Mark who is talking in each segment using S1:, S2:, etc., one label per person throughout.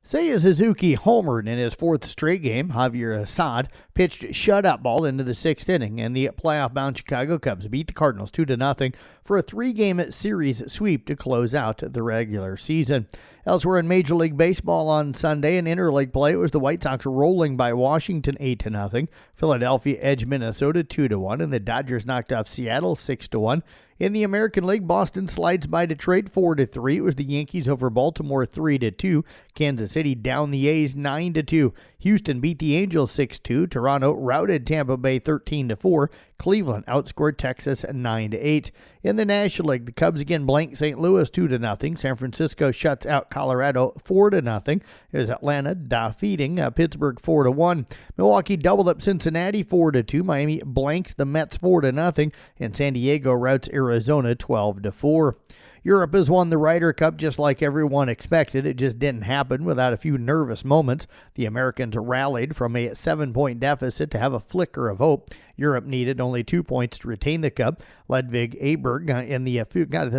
S1: Seiya Suzuki homered in his fourth straight game. Javier Assad pitched shutout ball into the sixth inning, and the playoff-bound Chicago Cubs beat the Cardinals 2-0 for a three-game series sweep to close out the regular season. Elsewhere in Major League Baseball on Sunday in interleague play, it was the White Sox rolling by Washington 8-0. Philadelphia edged Minnesota 2-1, and the Dodgers knocked off Seattle 6-1. In the American League, Boston slides by Detroit 4-3. It was the Yankees over Baltimore 3-2. Kansas City down the A's 9-2. Houston beat the Angels 6-2. Toronto routed Tampa Bay 13-4. Cleveland outscored Texas 9-8. In the National League, the Cubs again blank St. Louis 2-0. San Francisco shuts out Colorado 4-0. It was Atlanta defeating Pittsburgh 4-1. Milwaukee doubled up Cincinnati 4-2. Miami blanks the Mets 4-0. And San Diego routs Arizona 12-4. Europe has won the Ryder Cup just like everyone expected. It just didn't happen without a few nervous moments. The Americans rallied from a 7-point deficit to have a flicker of hope. Europe needed only 2 points to retain the cup. Ludwig Aberg in the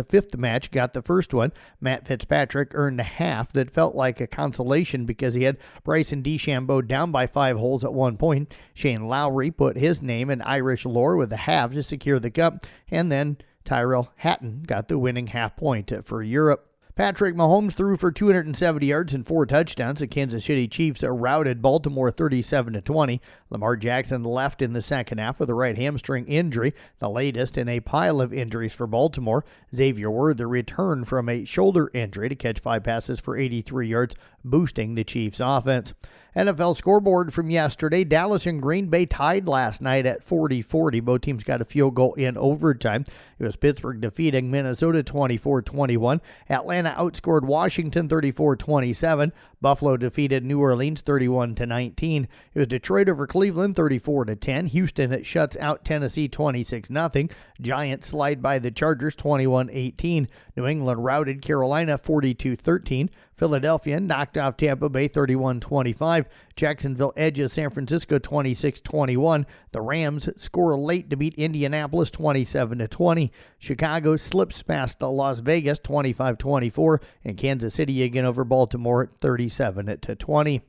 S1: fifth match got the first one. Matt Fitzpatrick earned a half that felt like a consolation because he had Bryson DeChambeau down by 5 holes at one point. Shane Lowry put his name in Irish lore with a half to secure the cup, and then Tyrrell Hatton got the winning half point for Europe. Patrick Mahomes threw for 270 yards and 4 touchdowns. The Kansas City Chiefs routed Baltimore 37-20. Lamar Jackson left in the second half with a right hamstring injury, the latest in a pile of injuries for Baltimore. Xavier Worthy returned from a shoulder injury to catch 5 passes for 83 yards, boosting the Chiefs' offense. NFL scoreboard from yesterday. Dallas and Green Bay tied last night at 40-40. Both teams got a field goal in overtime. It was Pittsburgh defeating Minnesota 24-21. Atlanta outscored Washington 34-27. Buffalo defeated New Orleans 31-19. It was Detroit over Cleveland 34-10. Houston shuts out Tennessee 26-0. Giants slide by the Chargers 21-18. New England routed Carolina 42-13. Philadelphia knocked off Tampa Bay 31-25. Jacksonville edges San Francisco 26-21. The Rams score late to beat Indianapolis 27-20. Chicago slips past Las Vegas 25-24. And Kansas City again over Baltimore 37-20.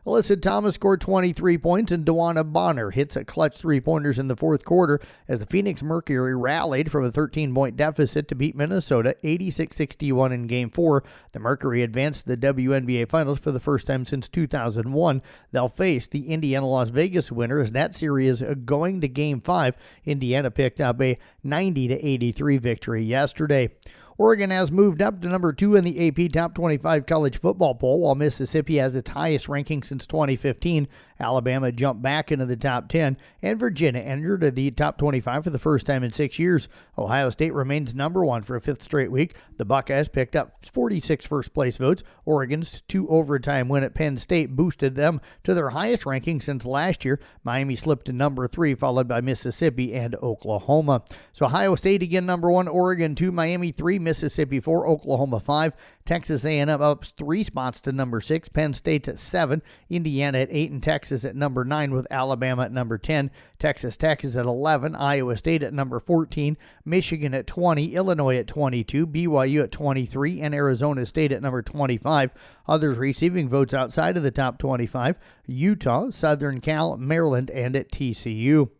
S1: Alyssa Thomas scored 23 points, and Dewana Bonner hits a clutch 3-pointers in the fourth quarter as the Phoenix Mercury rallied from a 13-point deficit to beat Minnesota 86-61 in Game 4. The Mercury advanced to the WNBA Finals for the first time since 2001. They'll face the Indiana-Las Vegas winner as that series is going to Game 5. Indiana picked up a 90-83 victory yesterday. Oregon has moved up to number 2 in the AP Top 25 college football poll, while Mississippi has its highest ranking since 2015. Alabama jumped back into the top 10, and Virginia entered the top 25 for the first time in 6 years. Ohio State remains number 1 for a 5th straight week. The Buckeyes picked up 46 first-place votes. Oregon's 2-overtime win at Penn State boosted them to their highest ranking since last year. Miami slipped to number 3, followed by Mississippi and Oklahoma. So Ohio State again number 1, Oregon 2, Miami 3, Mississippi 4, Oklahoma 5. Texas A&M up 3 spots to number 6. Penn State's at 7. Indiana at 8, and Texas at number 9 with Alabama at number 10. Texas Tech is at 11. Iowa State at number 14. Michigan at 20. Illinois at 22. BYU at 23. And Arizona State at number 25. Others receiving votes outside of the top 25. Utah, Southern Cal, Maryland, and at TCU.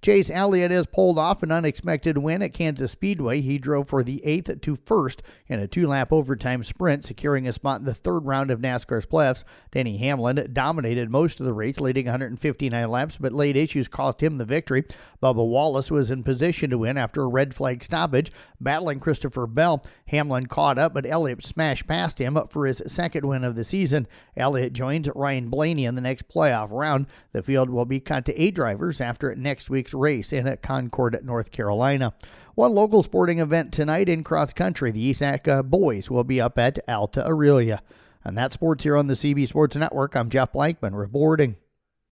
S1: Chase Elliott has pulled off an unexpected win at Kansas Speedway. He drove for the 8th to 1st in a 2-lap overtime sprint, securing a spot in the 3rd round of NASCAR's playoffs. Denny Hamlin dominated most of the race, leading 159 laps, but late issues cost him the victory. Bubba Wallace was in position to win after a red flag stoppage, battling Christopher Bell. Hamlin caught up, but Elliott smashed past him for his 2nd win of the season. Elliott joins Ryan Blaney in the next playoff round. The field will be cut to 8 drivers after next week's race in Concord, North Carolina. One local sporting event tonight in cross country. The ESAC boys will be up at Alta Aurelia. And that's sports here on the CB Sports Network. I'm Jeff Blankman reporting.